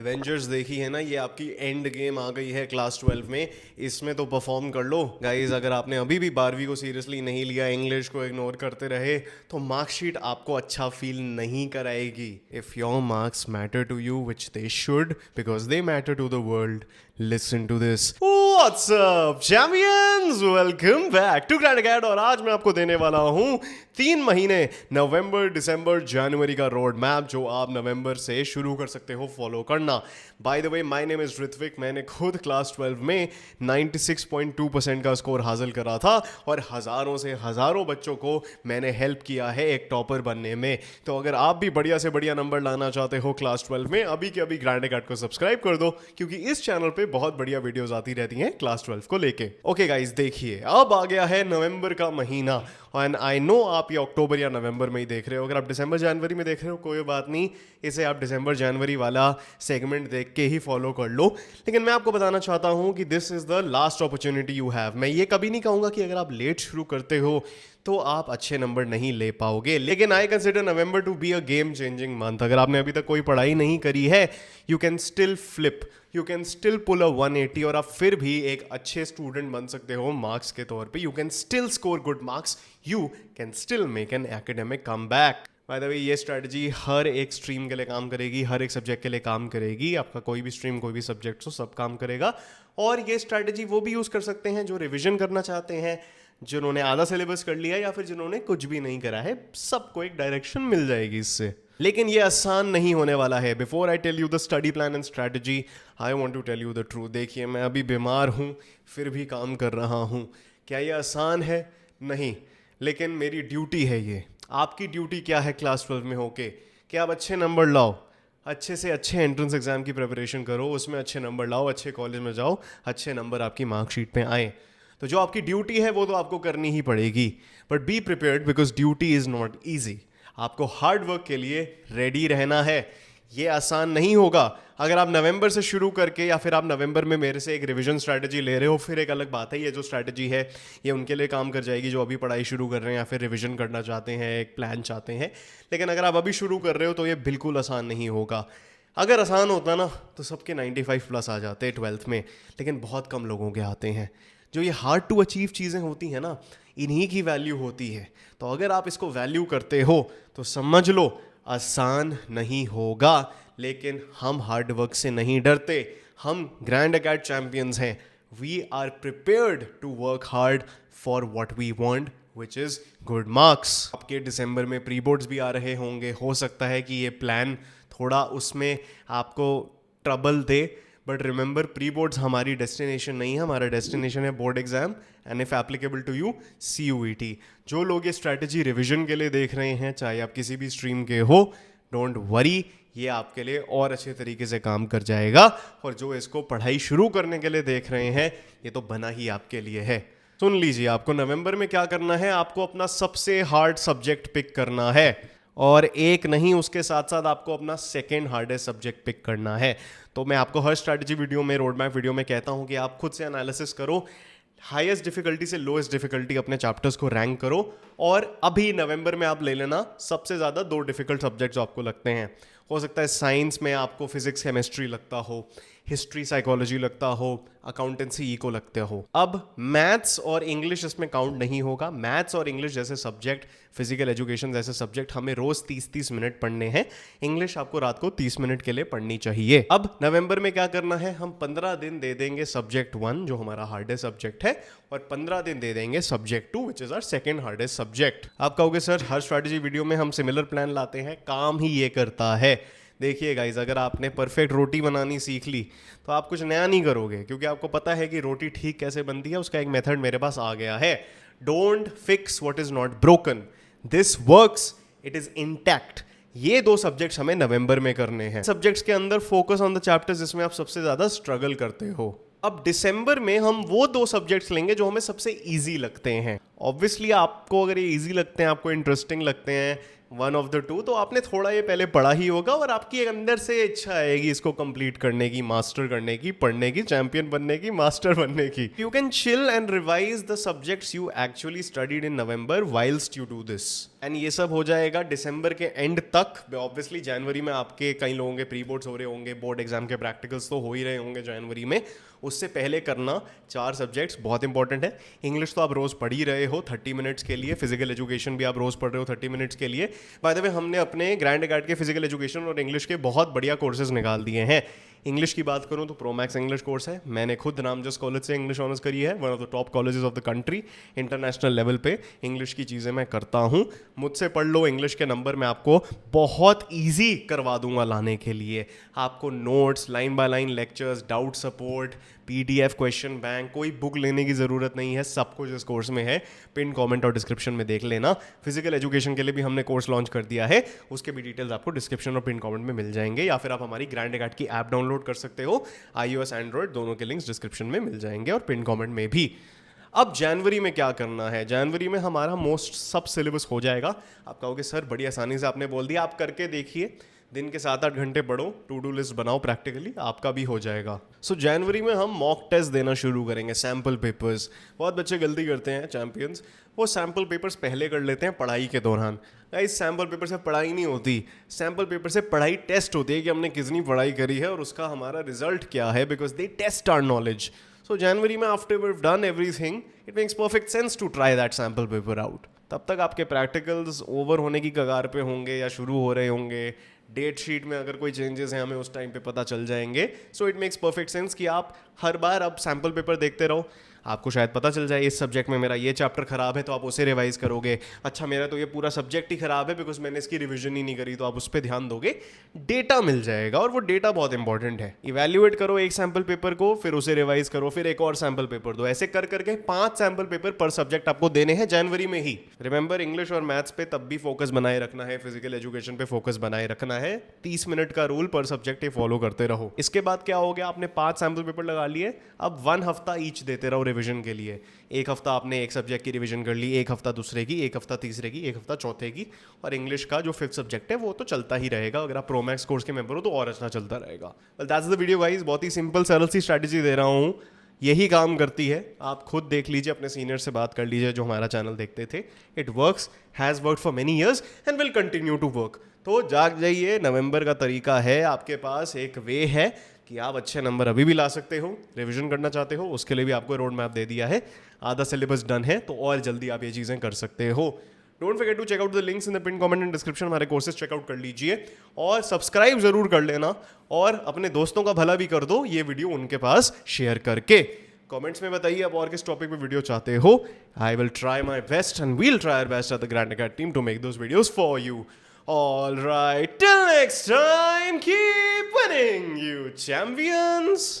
Avengers देखी है ना, ये आपकी एंड गेम आ गई है क्लास 12 में। इसमें तो परफॉर्म कर लो गाइज। अगर आपने अभी भी 12वीं को सीरियसली नहीं लिया, इंग्लिश को इग्नोर करते रहे, तो मार्कशीट आपको अच्छा फील नहीं कराएगी। If your marks matter to you, which they should, because they matter to the world, listen to this. What's up champions, welcome back to Grand Acad. और आज मैं आपको देने वाला हूं 3 महीने नवंबर, दिसंबर, जनवरी का रोड मैप, जो आप नवंबर से शुरू कर सकते हो फॉलो करना। By the way, my name is Ritvik. मैंने खुद क्लास 12 में 96.2% का स्कोर हासिल करा था और हजारों से हजारों बच्चों को मैंने हेल्प किया है एक टॉपर बनने में। तो अगर आप भी बढ़िया से बढ़िया नंबर लाना चाहते हो क्लास 12 में, अभी के अभी ग्रैंड अकेड को सब्सक्राइब कर दो, क्योंकि इस चैनल पे बहुत बढ़िया वीडियोस आती रहती हैं क्लास 12 को लेके। ओके गाइस, देखिए अब आ गया है नवंबर का महीना। एंड आई नो आप ये अक्टूबर या नवंबर में ही देख रहे हो। अगर आप दिसंबर जनवरी में देख रहे हो कोई बात नहीं, इसे आप दिसंबर जनवरी वाला सेगमेंट देख के ही फॉलो कर लो। लेकिन मैं आपको बताना चाहता हूं कि this is the last opportunity you have. मैं ये कभी नहीं कहूंगा कि अगर आप लेट शुरू करते हो तो आप अच्छे नंबर नहीं ले पाओगे, लेकिन I consider November to be a game changing month. अगर आपने अभी तक कोई पढ़ाई नहीं करी है, you can still flip, you can still pull a 180 और आप फिर भी एक अच्छे स्टूडेंट बन सकते हो मार्क्स के तौर पे। You can still score good marks, you can still make an academic comeback. Bye the वे, ये स्ट्रैटेजी हर एक स्ट्रीम के लिए काम करेगी, हर एक सब्जेक्ट के लिए काम करेगी। आपका कोई भी स्ट्रीम, कोई भी सब्जेक्ट हो, सब काम करेगा। और ये स्ट्रैटेजी वो भी यूज कर सकते हैं जो रिविजन करना चाहते हैं, जिन्होंने आधा सिलेबस कर लिया, या फिर जिन्होंने कुछ भी नहीं करा है। सबको एक डायरेक्शन मिल जाएगी इससे। लेकिन ये आसान नहीं होने वाला है। Before I tell you the study plan and strategy, I want to tell you the truth. देखिए, मैं अभी बीमार हूँ, फिर भी काम कर रहा हूँ। क्या ये आसान है? नहीं, लेकिन मेरी ड्यूटी है ये। आपकी ड्यूटी क्या है क्लास 12 में होके? कि आप अच्छे नंबर लाओ, अच्छे से अच्छे एंट्रेंस एग्जाम की प्रिपरेशन करो, उसमें अच्छे नंबर लाओ, अच्छे कॉलेज में जाओ, अच्छे नंबर आपकी मार्कशीट पे आए। तो जो आपकी ड्यूटी है वो तो आपको करनी ही पड़ेगी। But be prepared, because duty is not easy. आपको हार्ड वर्क के लिए रेडी रहना है। ये आसान नहीं होगा। अगर आप नवंबर से शुरू करके, या फिर आप नवंबर में मेरे से एक रिवीजन स्ट्रैटेजी ले रहे हो, फिर एक अलग बात है। ये जो स्ट्रैटेजी है ये उनके लिए काम कर जाएगी जो अभी पढ़ाई शुरू कर रहे हैं या फिर रिवीजन करना चाहते हैं, एक प्लान चाहते हैं। लेकिन अगर आप अभी शुरू कर रहे हो तो ये बिल्कुल आसान नहीं होगा। अगर आसान होता ना तो सबके 95 प्लस आ जाते 12th में, लेकिन बहुत कम लोगों के आते हैं। जो ये हार्ड टू अचीव चीज़ें होती हैं ना, इन्हीं की वैल्यू होती है। तो अगर आप इसको वैल्यू करते हो तो समझ लो आसान नहीं होगा। लेकिन हम हार्ड वर्क से नहीं डरते। हम ग्रैंड अकेड चैंपियंस हैं। We are prepared to work hard for what we want, which is good marks. आपके दिसंबर में प्री बोर्ड्स भी आ रहे होंगे। हो सकता है कि ये प्लान थोड़ा उसमें आपको ट्रबल दे, बट रिमेंबर, प्री बोर्ड्स हमारी डेस्टिनेशन नहीं है। हमारा डेस्टिनेशन है board exam, and if applicable to you, CUET। जो लोग ये स्ट्रैटेजी रिवीजन के लिए देख रहे हैं, चाहे आप किसी भी स्ट्रीम के हो, डोंट वरी, ये आपके लिए और अच्छे तरीके से काम कर जाएगा। और जो इसको पढ़ाई शुरू करने के लिए देख रहे हैं, ये तो बना ही आपके लिए है। सुन लीजिए, आपको नवंबर में क्या करना है। आपको अपना सबसे हार्ड सब्जेक्ट पिक करना है, और एक नहीं, उसके साथ साथ आपको अपना सेकेंड हार्डेस्ट सब्जेक्ट पिक करना है। तो मैं आपको हर स्ट्रैटेजी वीडियो में, रोड मैप वीडियो में कहता हूं कि आप खुद से एनालिसिस करो, हाईएस्ट डिफिकल्टी से लोएस्ट डिफिकल्टी अपने चैप्टर्स को रैंक करो। और अभी नवंबर में आप ले लेना सबसे ज़्यादा 2 डिफिकल्ट सब्जेक्ट जो आपको लगते हैं। हो सकता है साइंस में आपको फिजिक्स केमिस्ट्री लगता हो, हिस्ट्री साइकोलॉजी लगता हो, अकाउंटेंसी इको लगते हो। अब मैथ्स और इंग्लिश इसमें काउंट नहीं होगा। मैथ्स और इंग्लिश जैसे सब्जेक्ट, फिजिकल एजुकेशन जैसे सब्जेक्ट हमें रोज 30-30 मिनट पढ़ने हैं। इंग्लिश आपको रात को 30 मिनट के लिए पढ़नी चाहिए। अब नवंबर में क्या करना है, हम 15 दिन दे देंगे सब्जेक्ट 1, जो हमारा हार्डेस्ट सब्जेक्ट है, और 15 दिन दे देंगे subject 2, which is our second hardest subject. आप कहोगे सर, हर स्ट्रैटेजी वीडियो में हम सिमिलर प्लान लाते हैं, काम ही ये करता है। देखिए गाइज, अगर आपने परफेक्ट रोटी बनानी सीख ली तो आप कुछ नया नहीं करोगे, क्योंकि आपको पता है कि रोटी ठीक कैसे बनती है। उसका एक मेथड मेरे पास आ गया है। Don't fix what is not broken, this works, it is intact. ये 2 सब्जेक्ट्स हमें नवंबर में करने हैं। सब्जेक्ट्स के अंदर फोकस ऑन द चैप्टर्स जिसमें आप सबसे ज्यादा स्ट्रगल करते हो। अब दिसंबर में हम वो 2 सब्जेक्ट्स लेंगे जो हमें सबसे इजी लगते हैं। ऑब्वियसली आपको अगर ये इजी लगते हैं, आपको इंटरेस्टिंग लगते हैं, वन ऑफ द टू, तो आपने थोड़ा ये पहले पढ़ा ही होगा और आपकी एक अंदर से इच्छा आएगी इसको कंप्लीट करने की, मास्टर करने की, पढ़ने की, चैंपियन बनने की, मास्टर बनने की. You can chill and revise the subjects you actually studied in November whilst you do this. And ये सब हो जाएगा दिसंबर के एंड तक. ऑब्वियसली जनवरी में आपके कई लोगों के प्री बोर्ड्स हो रहे होंगे, बोर्ड एग्जाम के प्रैक्टिकल्स तो हो ही रहे होंगे जनवरी में. उससे पहले करना 4 सब्जेक्ट्स बहुत इंपॉर्टेंट है. इंग्लिश तो आप रोज पढ़ ही रहे हो 30 मिनट्स के लिए, फिजिकल एजुकेशन भी आप रोज पढ़ रहे हो 30 मिनट्स के लिए. बाय द वे हमने अपने ग्रैंड अकाड के फिजिकल एजुकेशन और इंग्लिश के बहुत बढ़िया कोर्सेज निकाल दिए हैं. इंग्लिश की बात करूं तो प्रोमैक्स इंग्लिश कोर्स है. मैंने खुद रामजस कॉलेज से इंग्लिश ऑनर्स करी है, one of the top colleges of the country. International level पे इंग्लिश की चीज़ें मैं करता हूं. मुझसे पढ़ लो, इंग्लिश के नंबर मैं आपको बहुत ईजी करवा दूंगा लाने के लिए. आपको notes, line by line lectures, doubt support, PDF, question bank, कोई बुक लेने की ज़रूरत नहीं है. सब कुछ इस कोर्स में है. पिन कमेंट और डिस्क्रिप्शन में देख लेना. फिजिकल एजुकेशन के लिए भी हमने कोर्स लॉन्च कर दिया है, उसके भी डिटेल्स आपको डिस्क्रिप्शन और पिन कमेंट में मिल जाएंगे. या फिर आप हमारी ग्रैंड अकाड की ऐप डाउनलोड कर सकते हो. iOS, Android दोनों के लिंक्स डिस्क्रिप्शन में मिल जाएंगे और पिन कमेंट में भी. अब जनवरी में क्या करना है? जनवरी में हमारा मोस्ट सब सिलेबस हो जाएगा. आप कहोगे सर बड़ी आसानी से आपने बोल दिया. आप करके देखिए, दिन के 7-8 घंटे पढ़ो, टू डू लिस्ट बनाओ, प्रैक्टिकली आपका भी हो जाएगा. सो जनवरी में हम मॉक टेस्ट देना शुरू करेंगे, सैम्पल पेपर्स. बहुत बच्चे गलती करते हैं चैंपियंस, वो सैम्पल पेपर्स पहले कर लेते हैं पढ़ाई के दौरान. इस सैम्पल पेपर से पढ़ाई नहीं होती. सैम्पल पेपर से पढ़ाई टेस्ट होती है कि हमने कितनी पढ़ाई करी है और उसका हमारा रिजल्ट क्या है, because they test our knowledge. So January में after we have done everything, it makes perfect sense to try that sample paper out. तब तक आपके प्रैक्टिकल्स ओवर होने की कगार पे होंगे या शुरू हो रहे होंगे. डेट शीट में अगर कोई चेंजेस हैं हमें उस टाइम पे पता चल जाएंगे. So it makes perfect sense कि आप हर बार अब सैम्पल पेपर देखते रहो. आपको शायद पता चल जाए इस सब्जेक्ट में मेरा ये चैप्टर खराब है तो आप उसे रिवाइज करोगे. अच्छा मेरा तो ये पूरा सब्जेक्ट ही खराब है बिकॉज मैंने इसकी रिवीजन ही नहीं करी, तो आप उस पर ध्यान दोगे. डेटा मिल जाएगा और वो डेटा बहुत इंपॉर्टेंट है. इवैल्यूएट करो एक सैम्पल पेपर को, फिर उसे रिवाइज करो, फिर एक और सैम्पल पेपर दो. ऐसे कर करके 5 सैम्पल पेपर पर सब्जेक्ट आपको देने हैं जनवरी में ही. रिमेंबर इंग्लिश और मैथ्स पे तब भी फोकस बनाए रखना है, फिजिकल एजुकेशन पे फोकस बनाए रखना है. 30 मिनट का रूल पर सब्जेक्ट फॉलो करते रहो. इसके बाद क्या हो गया, आपने 5 सैम्पल पेपर लगा लिए. अब 1 हफ्ता ईच देते रहो रिविजन के लिए. एक हफ्ता आपने एक सब्जेक्ट की रिवीजन कर ली, एक हफ्ता दूसरे की, एक हफ्ता तीसरे की, एक हफ्ता चौथे की. और इंग्लिश का जो 5th सब्जेक्ट है वो तो चलता ही रहेगा. अगर आप प्रोमैक्स कोर्स के मेंबर हो तो और अच्छा चलता रहेगा. Well that's the video guys. बहुत ही सिंपल सरल सी स्ट्रैटेजी दे रहा हूँ, यही काम करती है. आप खुद देख लीजिए, अपने सीनियर से बात कर लीजिए जो हमारा चैनल देखते थे. It works, has worked for many years and will continue to work. तो जाग जाइए, नवंबर का तरीका है आपके पास. एक वे है कि आप अच्छे नंबर अभी भी ला सकते हो. रिवीजन करना चाहते हो उसके लिए भी आपको रोड मैप दे दिया है. आधा सिलेबस डन है तो और जल्दी आप ये चीज़ें कर सकते हो. Don't forget to check out the links in the pin comment and description. हमारे कोर्सेज चेकआउट कर लीजिए और सब्सक्राइब जरूर कर लेना. और अपने दोस्तों का भला भी कर दो ये वीडियो उनके पास शेयर करके. कमेंट्स में बताइए आप और किस टॉपिक पे वीडियो चाहते हो. I will try my best and we'll try our best at the Grand Acad team to make those videos for you. All right, till next time, keep winning, you champions!